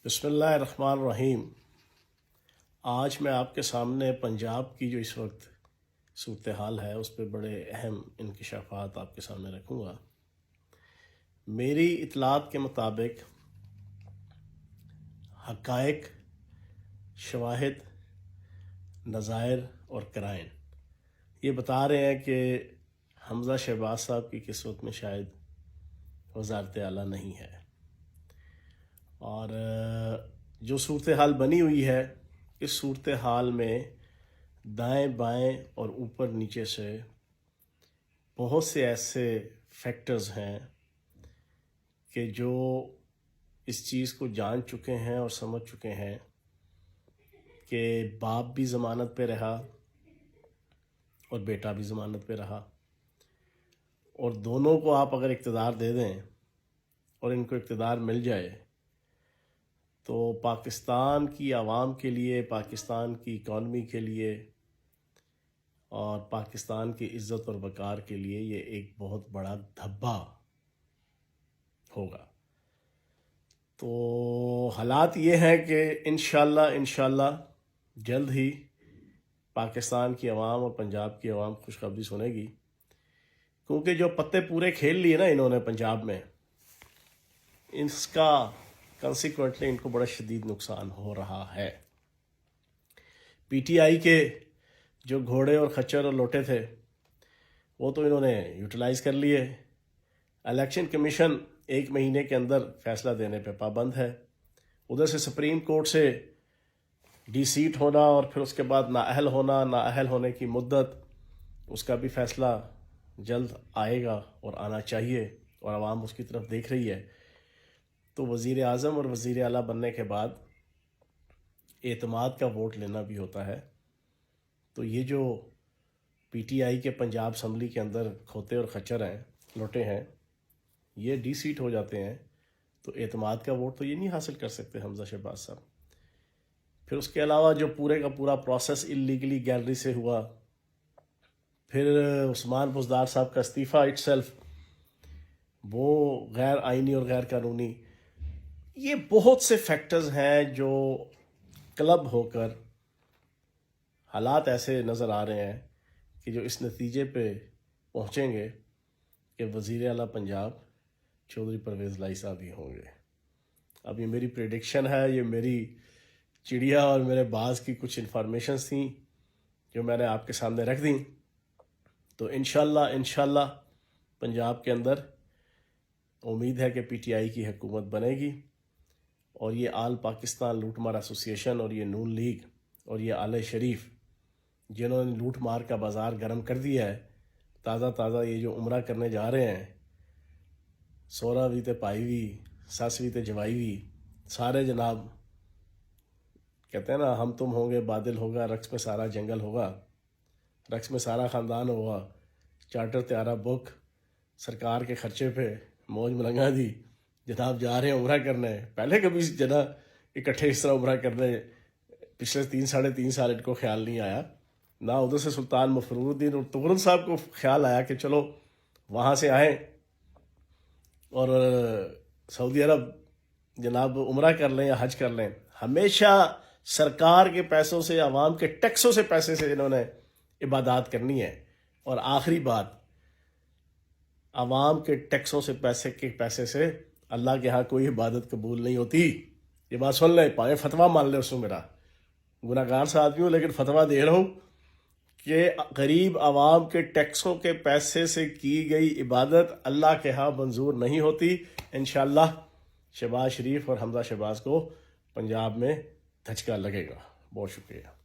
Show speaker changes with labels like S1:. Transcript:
S1: بسم اللہ الرحمن الرحیم۔ آج میں آپ کے سامنے پنجاب کی جو اس وقت صورتحال ہے اس پہ بڑے اہم انکشافات آپ کے سامنے رکھوں گا۔ میری اطلاعات کے مطابق حقائق، شواہد، نظائر اور قرائن یہ بتا رہے ہیں کہ حمزہ شہباز صاحب کی قسمت میں شاید وزارت اعلیٰ نہیں ہے، اور جو صورتحال بنی ہوئی ہے اس صورتحال میں دائیں بائیں اور اوپر نیچے سے بہت سے ایسے فیکٹرز ہیں کہ جو اس چیز کو جان چکے ہیں اور سمجھ چکے ہیں کہ باپ بھی ضمانت پہ رہا اور بیٹا بھی ضمانت پہ رہا، اور دونوں کو آپ اگر اقتدار دے دیں اور ان کو اقتدار مل جائے تو پاکستان کی عوام کے لیے، پاکستان کی اکانومی کے لیے اور پاکستان کی عزت اور وقار کے لیے یہ ایک بہت بڑا دھبا ہوگا۔ تو حالات یہ ہیں کہ انشاءاللہ جلد ہی پاکستان کی عوام اور پنجاب کی عوام خوشخبری سنے گی، کیونکہ جو پتے پورے کھیل لیے نا انہوں نے پنجاب میں، اس کا کنسیکوینٹلی ان کو بڑا شدید نقصان ہو رہا ہے۔ پی ٹی آئی کے جو گھوڑے اور خچر اور لوٹے تھے وہ تو انہوں نے یوٹیلائز کر لیے۔ الیکشن کمیشن 1 مہینے کے اندر فیصلہ دینے پہ پابند ہے، ادھر سے سپریم کورٹ سے ڈی سیٹ ہونا اور پھر اس کے بعد نااہل ہونا، نااہل ہونے کی مدت، اس کا بھی فیصلہ جلد آئے گا اور آنا چاہیے، اور عوام اس کی طرف دیکھ رہی ہے۔ تو وزیر اعظم اور وزیر اعلیٰ بننے کے بعد اعتماد کا ووٹ لینا بھی ہوتا ہے۔ تو یہ جو پی ٹی آئی کے پنجاب اسمبلی کے اندر کھوتے اور خچر ہیں، لوٹے ہیں، یہ ڈی سیٹ ہو جاتے ہیں تو اعتماد کا ووٹ تو یہ نہیں حاصل کر سکتے حمزہ شہباز صاحب۔ پھر اس کے علاوہ جو پورے کا پورا پروسیس اللیگلی گیلری سے ہوا، پھر عثمان بزدار صاحب کا استعفیٰ اٹ سیلف وہ غیر آئینی اور غیر قانونی، یہ بہت سے فیکٹرز ہیں جو کلب ہو کر حالات ایسے نظر آ رہے ہیں کہ جو اس نتیجے پہ پہنچیں گے کہ وزیر اعلیٰ پنجاب چودھری پرویز لائی صاحب ہی ہوں گے۔ اب یہ میری پریڈکشن ہے، یہ میری چڑیا اور میرے باز کی کچھ انفارمیشنز تھیں جو میں نے آپ کے سامنے رکھ دیں۔ تو انشاءاللہ پنجاب کے اندر امید ہے کہ پی ٹی آئی کی حکومت بنے گی، اور یہ آل پاکستان لوٹ مار ایسوسی ایشن اور یہ نون لیگ اور یہ آل شریف جنہوں نے لوٹ مار کا بازار گرم کر دیا ہے، تازہ یہ جو عمرہ کرنے جا رہے ہیں، سورا بھی تے پائی بھی، ساس بھی تے جوائی بھی، سارے جناب کہتے ہیں نا ہم تم ہوں گے، بادل ہوگا، رقص میں سارا جنگل ہوگا، رقص میں سارا خاندان ہوگا، چارٹر تیارہ بک، سرکار کے خرچے پہ موج ملنگا دی، جناب جا رہے ہیں عمرہ کرنے۔ پہلے کبھی جناب اکٹھے اس طرح عمرہ کرنے پچھلے 3-3.5 سال ان کو خیال نہیں آیا، نہ ادھر سے سلطان مفرور الدین اور تغرل صاحب کو خیال آیا کہ چلو وہاں سے آئیں اور سعودی عرب جناب عمرہ کر لیں یا حج کر لیں۔ ہمیشہ سرکار کے پیسوں سے، عوام کے ٹیکسوں سے پیسے سے انہوں نے عبادات کرنی ہے، اور آخری بات، عوام کے ٹیکسوں سے پیسے سے اللہ کے ہاں کوئی عبادت قبول نہیں ہوتی۔ یہ بات سن لیں، پائیں فتویٰ مان لیں، اس میں میرا گناہ گار سے آدمی ہوں لیکن فتویٰ دے رہا ہوں کہ غریب عوام کے ٹیکسوں کے پیسے سے کی گئی عبادت اللہ کے ہاں منظور نہیں ہوتی۔ انشاءاللہ شہباز شریف اور حمزہ شہباز کو پنجاب میں دھچکا لگے گا۔ بہت شکریہ۔